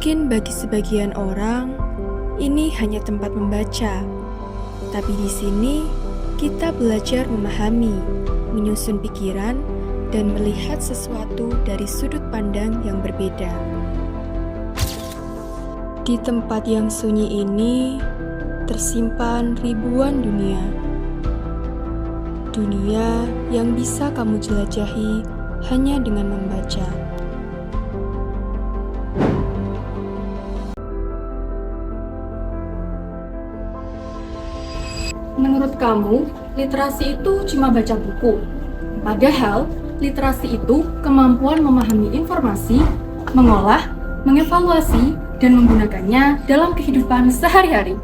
Mungkin bagi sebagian orang, ini hanya tempat membaca. Tapi di sini, kita belajar memahami, menyusun pikiran, dan melihat sesuatu dari sudut pandang yang berbeda. Di tempat yang sunyi ini, tersimpan ribuan dunia. Dunia yang bisa kamu jelajahi hanya dengan membaca. Menurut kamu, literasi itu cuma baca buku. Padahal, literasi itu kemampuan memahami informasi, mengolah, mengevaluasi, dan menggunakannya dalam kehidupan sehari-hari.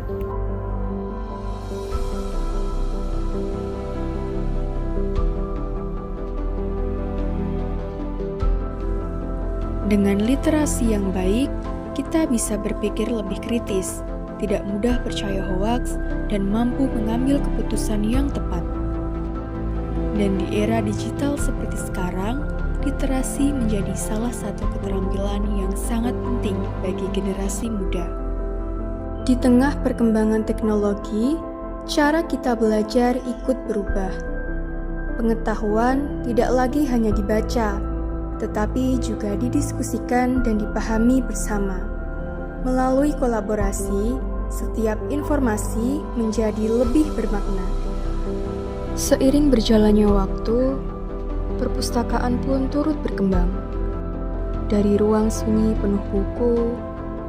Dengan literasi yang baik, kita bisa berpikir lebih kritis, tidak mudah percaya hoaks, dan mampu mengambil keputusan yang tepat. Dan di era digital seperti sekarang, literasi menjadi salah satu keterampilan yang sangat penting bagi generasi muda. Di tengah perkembangan teknologi, cara kita belajar ikut berubah. Pengetahuan tidak lagi hanya dibaca, tetapi juga didiskusikan dan dipahami bersama. Melalui kolaborasi, setiap informasi menjadi lebih bermakna. Seiring berjalannya waktu, perpustakaan pun turut berkembang. Dari ruang sunyi penuh buku,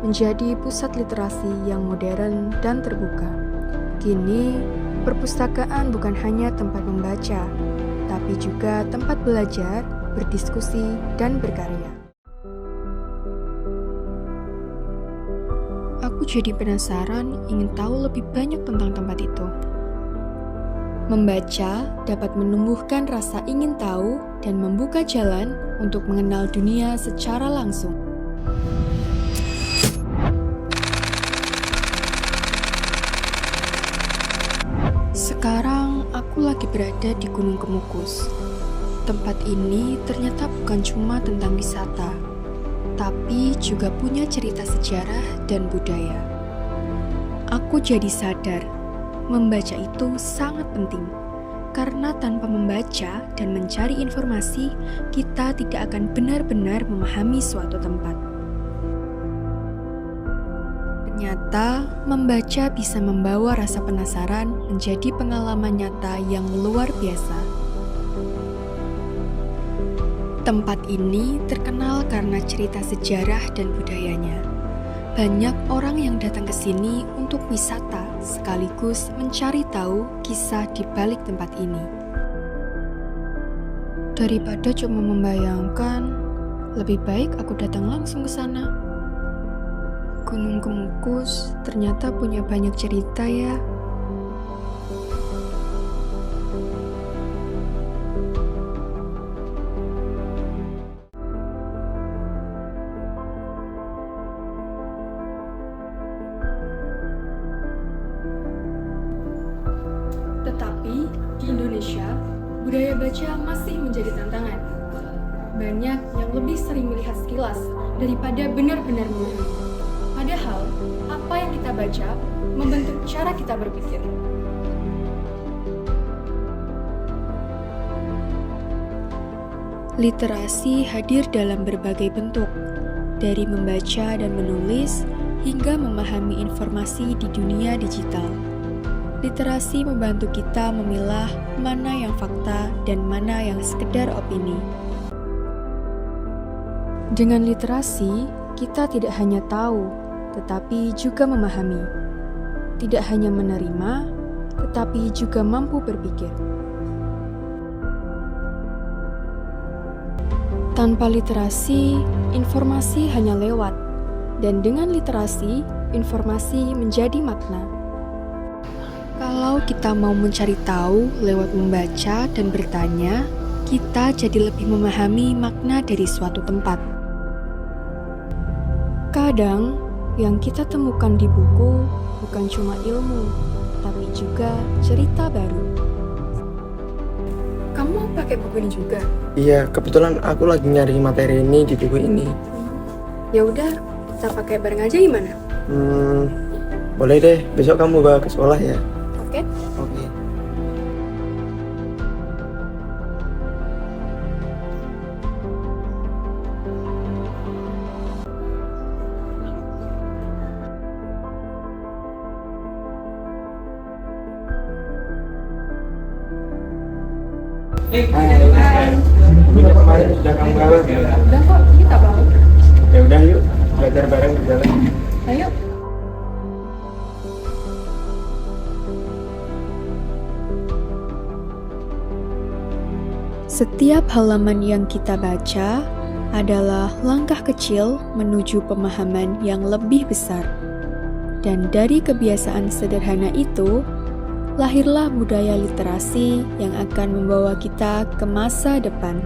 menjadi pusat literasi yang modern dan terbuka. Kini, perpustakaan bukan hanya tempat membaca, tapi juga tempat belajar, berdiskusi, dan berkarya. Aku jadi penasaran, ingin tahu lebih banyak tentang tempat itu. Membaca dapat menumbuhkan rasa ingin tahu dan membuka jalan untuk mengenal dunia secara langsung. Sekarang aku lagi berada di Gunung Kemukus. Tempat ini ternyata bukan cuma tentang wisata, tapi juga punya cerita sejarah dan budaya. Aku jadi sadar, membaca itu sangat penting, karena tanpa membaca dan mencari informasi, kita tidak akan benar-benar memahami suatu tempat. Ternyata, membaca bisa membawa rasa penasaran menjadi pengalaman nyata yang luar biasa. Tempat ini terkenal karena cerita sejarah dan budayanya. Banyak orang yang datang ke sini untuk wisata sekaligus mencari tahu kisah di balik tempat ini. Daripada cuma membayangkan, lebih baik aku datang langsung ke sana. Gunung Kemukus ternyata punya banyak cerita ya. Tetapi, di Indonesia, budaya baca masih menjadi tantangan. Banyak yang lebih sering melihat sekilas daripada benar-benar memahami. Padahal, apa yang kita baca membentuk cara kita berpikir. Literasi hadir dalam berbagai bentuk, dari membaca dan menulis hingga memahami informasi di dunia digital. Literasi membantu kita memilah mana yang fakta dan mana yang sekedar opini. Dengan literasi, kita tidak hanya tahu, tetapi juga memahami. Tidak hanya menerima, tetapi juga mampu berpikir. Tanpa literasi, informasi hanya lewat, dan dengan literasi, informasi menjadi makna. Kalau kita mau mencari tahu lewat membaca dan bertanya, kita jadi lebih memahami makna dari suatu tempat. Kadang, yang kita temukan di buku bukan cuma ilmu, tapi juga cerita baru. Kamu pakai buku ini juga? Iya, kebetulan aku lagi nyari materi ini di buku ini. Ya udah, kita pakai bareng aja gimana? Boleh deh, besok kamu bawa ke sekolah ya. Oke? Oke. Hai. Minggu kemarin sudah kamu bawa ya? Udah kok, kita bawa. Ya udah yuk, belajar bareng di jalan. Ayo. Setiap halaman yang kita baca adalah langkah kecil menuju pemahaman yang lebih besar. Dan dari kebiasaan sederhana itu, lahirlah budaya literasi yang akan membawa kita ke masa depan.